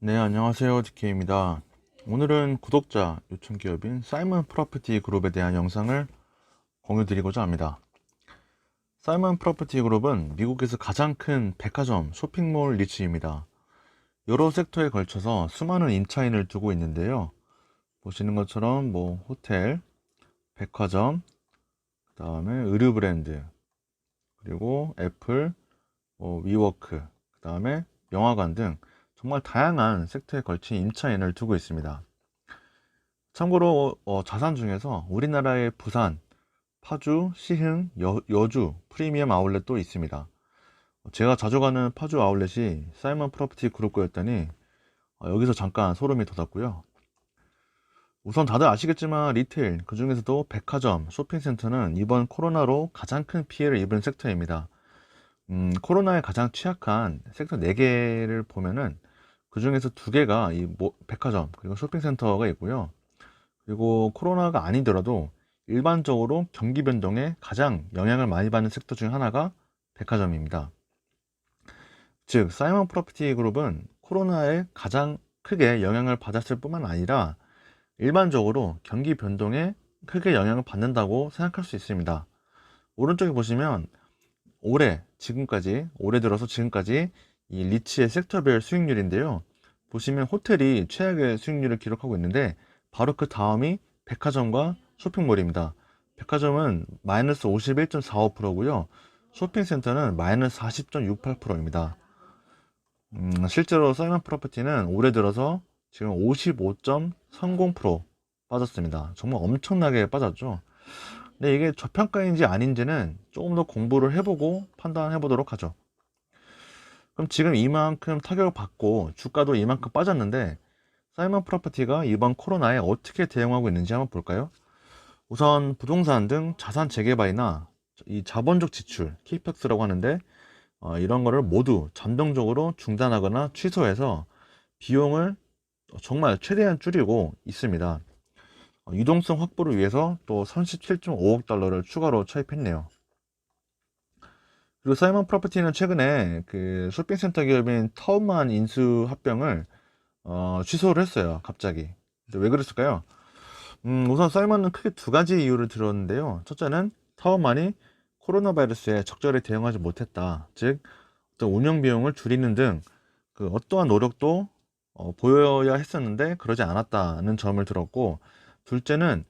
네, 안녕하세요. DK입니다. 오늘은 구독자 요청 기업인 사이먼 프로퍼티 그룹에 대한 영상을 공유드리고자 합니다. 사이먼 프로퍼티 그룹은 미국에서 가장 큰 백화점 쇼핑몰 리츠입니다. 여러 섹터에 걸쳐서 수많은 임차인을 두고 있는데요. 보시는 것처럼 호텔, 백화점, 그 다음에 의류 브랜드, 그리고 애플, 위워크, 그 다음에 영화관 등 정말 다양한 섹터에 걸친 임차인을 두고 있습니다. 참고로 자산 중에서 우리나라의 부산, 파주, 시흥, 여주 프리미엄 아울렛도 있습니다. 제가 자주 가는 파주 아울렛이 사이먼 프로퍼티 그룹 거였더니 여기서 잠깐 소름이 돋았고요. 우선 다들 아시겠지만 리테일, 그 중에서도 백화점, 쇼핑센터는 이번 코로나로 가장 큰 피해를 입은 섹터입니다. 코로나에 가장 취약한 섹터 4개를 보면은 그 중에서 2개가 백화점 그리고 쇼핑센터가 있고요. 그리고 코로나가 아니더라도 일반적으로 경기 변동에 가장 영향을 많이 받는 섹터 중 하나가 백화점입니다. 즉, 사이먼 프로퍼티 그룹은 코로나에 가장 크게 영향을 받았을 뿐만 아니라 일반적으로 경기 변동에 크게 영향을 받는다고 생각할 수 있습니다. 오른쪽에 보시면 올해 들어서 지금까지 이 리츠의 섹터별 수익률인데요. 보시면 호텔이 최악의 수익률을 기록하고 있는데 바로 그 다음이 백화점과 쇼핑몰입니다. 백화점은 마이너스 51.45%고요. 쇼핑센터는 마이너스 40.68%입니다. 실제로 사이먼 프로퍼티는 올해 들어서 지금 55.30% 빠졌습니다. 정말 엄청나게 빠졌죠. 근데 이게 저평가인지 아닌지는 조금 더 공부를 해보고 판단해 보도록 하죠. 그럼 지금 이만큼 타격을 받고 주가도 이만큼 빠졌는데 사이먼 프로퍼티가 이번 코로나에 어떻게 대응하고 있는지 한번 볼까요? 우선 부동산 등 자산 재개발이나 이 자본적 지출, KPX라고 하는데 이런 거를 모두 잠정적으로 중단하거나 취소해서 비용을 정말 최대한 줄이고 있습니다. 유동성 확보를 위해서 또 37.5억 달러를 추가로 차입했네요. 그리고 사이먼 프로퍼티는 최근에 그 쇼핑센터 기업인 타운만 인수 합병을 취소를 했어요. 갑자기. 왜 그랬을까요? 우선 사이먼은 크게 2가지 이유를 들었는데요. 첫째는 타워만이 코로나 바이러스에 적절히 대응하지 못했다. 즉, 어떤 운영 비용을 줄이는 등 그 어떠한 노력도 보여야 했었는데 그러지 않았다는 점을 들었고, 둘째는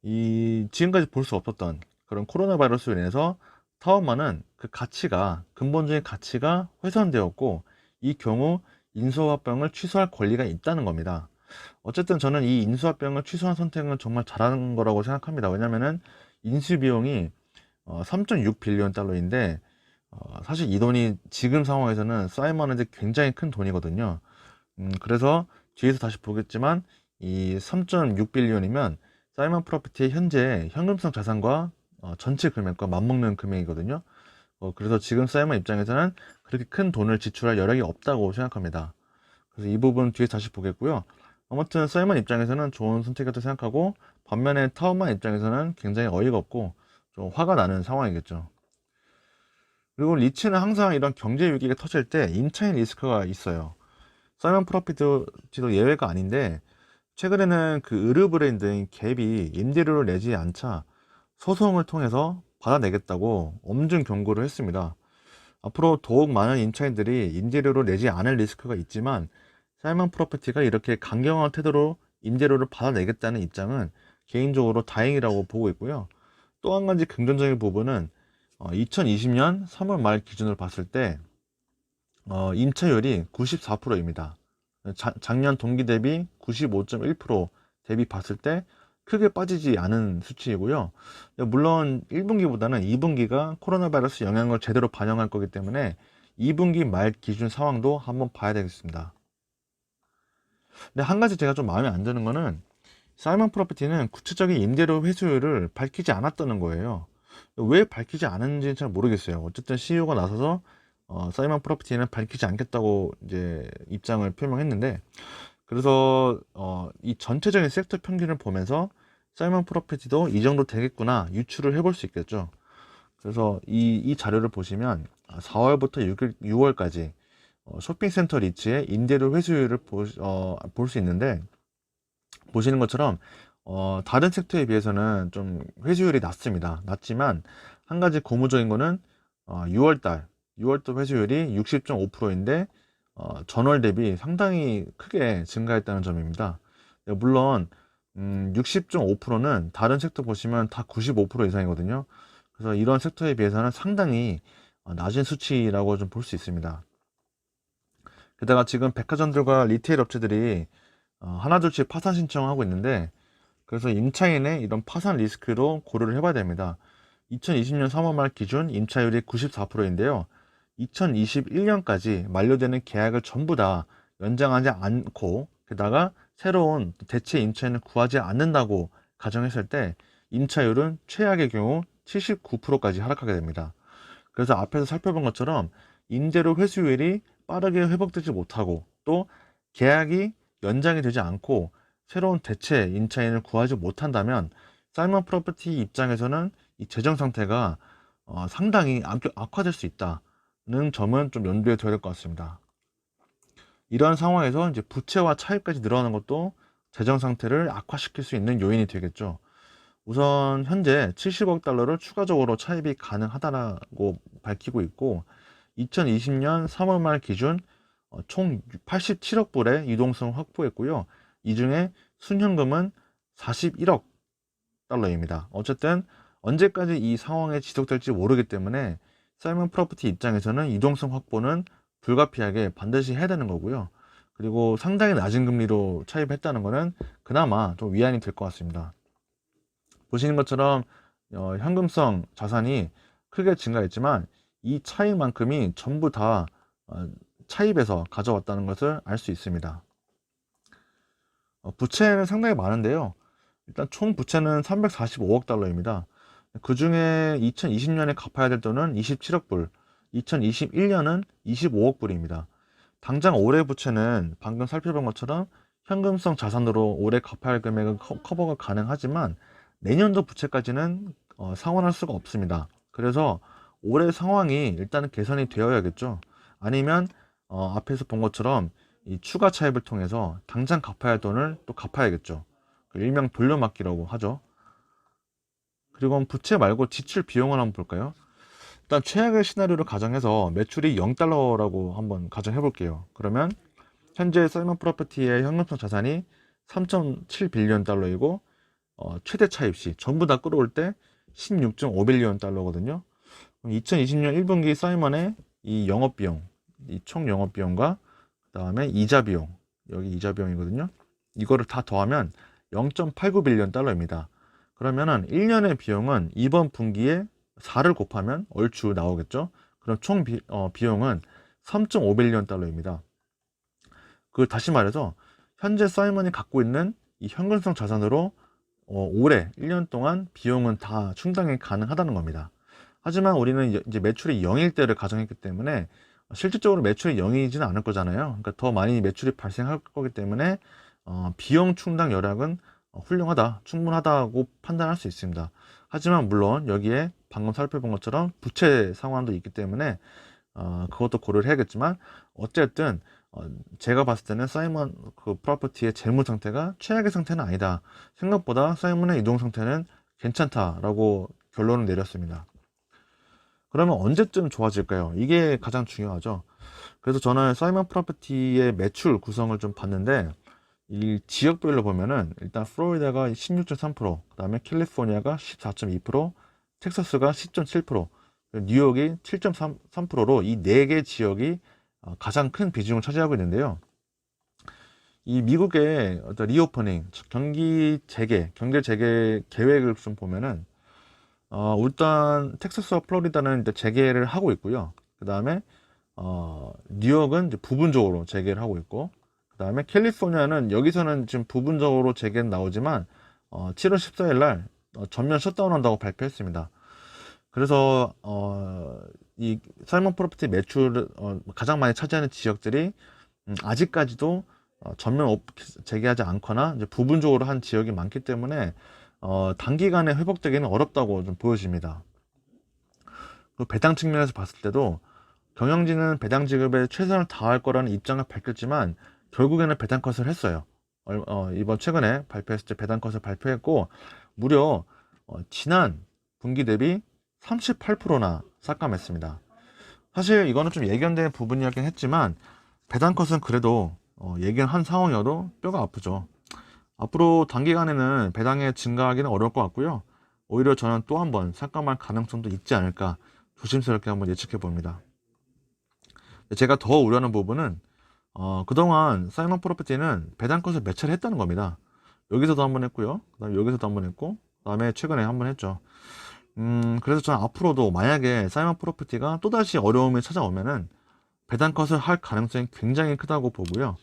이 지금까지 볼 수 없었던 그런 코로나 바이러스로 인해서 타워만은 그 가치가 근본적인 가치가 훼손되었고, 이 경우 인수합병을 취소할 권리가 있다는 겁니다. 어쨌든 저는 이 인수합병을 취소한 선택은 정말 잘한 거라고 생각합니다. 왜냐면은 인수 비용이 3.6 빌리언 달러인데 사실 이 돈이 지금 상황에서는 사이먼한테 굉장히 큰 돈이거든요. 그래서 뒤에서 다시 보겠지만 이 3.6 빌리언이면 사이먼 프로퍼티의 현재 현금성 자산과 전체 금액과 맞먹는 금액이거든요. 그래서 지금 사이먼 입장에서는 그렇게 큰 돈을 지출할 여력이 없다고 생각합니다. 그래서 이 부분 뒤에 다시 보겠고요. 아무튼 사이먼 입장에서는 좋은 선택이라고 생각하고, 반면에 타워만 입장에서는 굉장히 어이가 없고 좀 화가 나는 상황이겠죠. 그리고 리츠는 항상 이런 경제 위기가 터질 때 임차인 리스크가 있어요. 사이먼 프로퍼티도 예외가 아닌데, 최근에는 그 의류 브랜드인 갭이 임대료를 내지 않자 소송을 통해서 받아내겠다고 엄중 경고를 했습니다. 앞으로 더욱 많은 임차인들이 임대료를 내지 않을 리스크가 있지만, 사이먼 프로퍼티가 이렇게 강경한 태도로 임대료를 받아내겠다는 입장은 개인적으로 다행이라고 보고 있고요. 또 한 가지 긍정적인 부분은 2020년 3월 말 기준으로 봤을 때 임차율이 94%입니다. 작년 동기 대비 95.1% 대비 봤을 때 크게 빠지지 않은 수치이고요. 물론 1분기보다는 2분기가 코로나 바이러스 영향을 제대로 반영할 거기 때문에 2분기 말 기준 상황도 한번 봐야 되겠습니다. 근데 한 가지 제가 좀 마음에 안 드는 거는 사이먼 프로퍼티는 구체적인 임대료 회수율을 밝히지 않았다는 거예요. 왜 밝히지 않은지는 잘 모르겠어요. 어쨌든 CEO가 나서서 사이먼 프로퍼티는 밝히지 않겠다고 이제 입장을 표명했는데, 그래서 이 전체적인 섹터 평균을 보면서 사이먼 프로퍼티도 이 정도 되겠구나 유추를 해볼 수 있겠죠. 그래서 이 자료를 보시면 4월부터 6월까지 쇼핑센터 리츠의 임대료 회수율을 볼 수 있는데, 보시는 것처럼 다른 섹터에 비해서는 좀 회수율이 낮습니다. 낮지만 한 가지 고무적인 거는 6월달 회수율이 60.5%인데 전월 대비 상당히 크게 증가했다는 점입니다. 네, 물론 60.5%는 다른 섹터 보시면 다 95% 이상이거든요. 그래서 이런 섹터에 비해서는 상당히 낮은 수치라고 좀 볼 수 있습니다. 게다가 지금 백화점들과 리테일 업체들이 하나둘씩 파산 신청하고 있는데, 그래서 임차인의 이런 파산 리스크도 고려를 해봐야 됩니다. 2020년 3월 말 기준 임차율이 94%인데요. 2021년까지 만료되는 계약을 전부 다 연장하지 않고, 게다가 새로운 대체 임차인을 구하지 않는다고 가정했을 때 임차율은 최악의 경우 79%까지 하락하게 됩니다. 그래서 앞에서 살펴본 것처럼 임대료 회수율이 빠르게 회복되지 못하고, 또 계약이 연장이 되지 않고 새로운 대체 임차인을 구하지 못한다면 사이먼 프로퍼티 입장에서는 이 재정 상태가 상당히 악화될 수 있다는 점은 좀 염두에 둬야 될 것 같습니다. 이러한 상황에서 이제 부채와 차입까지 늘어나는 것도 재정 상태를 악화시킬 수 있는 요인이 되겠죠. 우선 현재 70억 달러를 추가적으로 차입이 가능하다고 밝히고 있고, 2020년 3월 말 기준 총 87억 불의 유동성을 확보했고요. 이 중에 순현금은 41억 달러입니다. 어쨌든 언제까지 이 상황이 지속될지 모르기 때문에 사이먼 프로퍼티 입장에서는 유동성 확보는 불가피하게 반드시 해야 되는 거고요. 그리고 상당히 낮은 금리로 차입했다는 것은 그나마 좀 위안이 될 것 같습니다. 보시는 것처럼 현금성 자산이 크게 증가했지만 이 차익만큼이 전부 다 차입에서 가져왔다는 것을 알 수 있습니다. 부채는 상당히 많은데요. 일단 총 부채는 345억 달러입니다. 그 중에 2020년에 갚아야 될 돈은 27억 불, 2021년은 25억 불입니다. 당장 올해 부채는 방금 살펴본 것처럼 현금성 자산으로 올해 갚아야 할 금액은 커버가 가능하지만 내년도 부채까지는 상환할 수가 없습니다. 그래서 올해 상황이 일단은 개선이 되어야겠죠. 아니면 앞에서 본 것처럼 이 추가 차입을 통해서 당장 갚아야 할 돈을 또 갚아야겠죠. 일명 돌려막기라고 하죠. 그리고 부채 말고 지출 비용을 한번 볼까요? 일단 최악의 시나리오를 가정해서 매출이 0달러라고 한번 가정해 볼게요. 그러면 현재 사이먼 프로퍼티의 현금성 자산이 3.7 빌리언 달러이고 최대 차입 시 전부 다 끌어올 때 16.5 빌리언 달러거든요. 2020년 1분기 사이먼의 이 영업비용, 이 총 영업비용과 그 다음에 이자 비용, 여기 이자 비용이거든요. 이거를 다 더하면 0.89 빌리언 달러입니다. 그러면은 1년의 비용은 이번 분기에 4를 곱하면 얼추 나오겠죠. 그럼 총 비용은 3.5 빌리언 달러입니다. 그 다시 말해서 현재 사이먼이 갖고 있는 이 현금성 자산으로 올해 1년 동안 비용은 다 충당이 가능하다는 겁니다. 하지만 우리는 이제 매출이 0일 때를 가정했기 때문에 실질적으로 매출이 0이지는 않을 거잖아요. 그러니까 더 많이 매출이 발생할 거기 때문에 비용 충당 여력은 훌륭하다, 충분하다고 판단할 수 있습니다. 하지만 물론 여기에 방금 살펴본 것처럼 부채 상황도 있기 때문에 그것도 고려를 해야겠지만, 어쨌든 제가 봤을 때는 사이먼 그 프로퍼티의 재무 상태가 최악의 상태는 아니다. 생각보다 사이먼의 이동 상태는 괜찮다라고 결론을 내렸습니다. 그러면 언제쯤 좋아질까요? 이게 가장 중요하죠. 그래서 저는 사이먼 프로퍼티의 매출 구성을 좀 봤는데, 이 지역별로 보면은 일단 플로리다가 16.3%, 그 다음에 캘리포니아가 14.2%, 텍사스가 10.7%, 뉴욕이 7.3%로 이 4개 지역이 가장 큰 비중을 차지하고 있는데요. 이 미국의 어떤 리오퍼닝, 경제 재개 계획을 좀 보면은 일단 텍사스와 플로리다는 이제 재개를 하고 있고요. 그 다음에 뉴욕은 이제 부분적으로 재개를 하고 있고, 그 다음에 캘리포니아는 여기서는 지금 부분적으로 재개는 나오지만 7월 14일 날 전면 셧다운한다고 발표했습니다. 그래서 이 사이먼 프로퍼티 매출을 가장 많이 차지하는 지역들이 아직까지도 전면 재개하지 않거나 이제 부분적으로 한 지역이 많기 때문에 단기간에 회복되기는 어렵다고 좀 보여집니다. 그 배당 측면에서 봤을 때도 경영진은 배당 지급에 최선을 다할 거라는 입장을 밝혔지만 결국에는 배당 컷을 했어요. 이번 최근에 발표했을 때 배당 컷을 발표했고 무려 지난 분기 대비 38%나 삭감했습니다. 사실 이거는 좀 예견된 부분이었긴 했지만 배당 컷은 그래도 예견한 상황이어도 뼈가 아프죠. 앞으로 단기간에는 배당이 증가하기는 어려울 것 같고요. 오히려 저는 또 한 번 삭감할 가능성도 있지 않을까 조심스럽게 한번 예측해 봅니다. 제가 더 우려하는 부분은 그동안 사이먼 프로퍼티는 배당 컷을 몇 차례 했다는 겁니다. 여기서도 한 번 했고요. 그다음에 여기서도 한 번 했고 그다음에 최근에 한 번 했죠. 그래서 저는 앞으로도 만약에 사이먼 프로퍼티가 또다시 어려움이 찾아오면은 배당 컷을 할 가능성이 굉장히 크다고 보고요.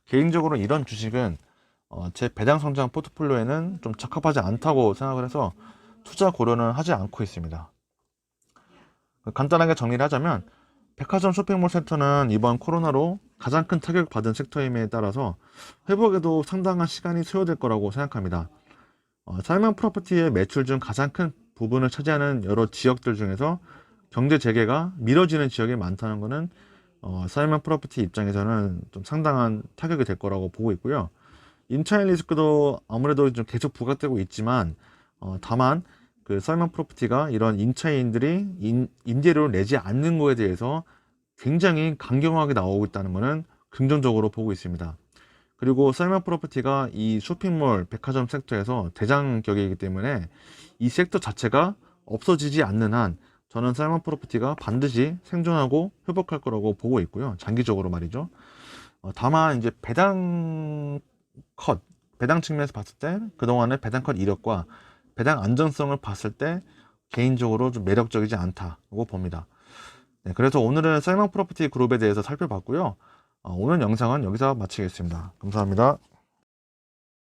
개인적으로 이런 주식은 제 배당 성장 포트폴리오에는 좀 적합하지 않다고 생각을 해서 투자 고려는 하지 않고 있습니다. 간단하게 정리를 하자면 백화점 쇼핑몰 센터는 이번 코로나로 가장 큰 타격을 받은 섹터임에 따라서 회복에도 상당한 시간이 소요될 거라고 생각합니다. 사이먼 프로퍼티의 매출 중 가장 큰 부분을 차지하는 여러 지역들 중에서 경제 재개가 미뤄지는 지역이 많다는 것은 사이먼 프로퍼티 입장에서는 좀 상당한 타격이 될 거라고 보고 있고요. 인차인 리스크도 아무래도 좀 계속 부각되고 있지만 다만 그 사이먼 프로퍼티가 이런 임차인들이 임대료를 내지 않는 거에 대해서 굉장히 강경하게 나오고 있다는 것은 긍정적으로 보고 있습니다. 그리고 사이먼 프로퍼티가 이 쇼핑몰, 백화점 섹터에서 대장격이기 때문에 이 섹터 자체가 없어지지 않는 한 저는 사이먼 프로퍼티가 반드시 생존하고 회복할 거라고 보고 있고요. 장기적으로 말이죠. 다만 이제 배당 측면에서 봤을 때 그동안의 배당 컷 이력과 배당 안정성을 봤을 때 개인적으로 좀 매력적이지 않다고 봅니다. 네, 그래서 오늘은 사이먼 프로퍼티 그룹에 대해서 살펴봤고요. 오늘 영상은 여기서 마치겠습니다. 감사합니다.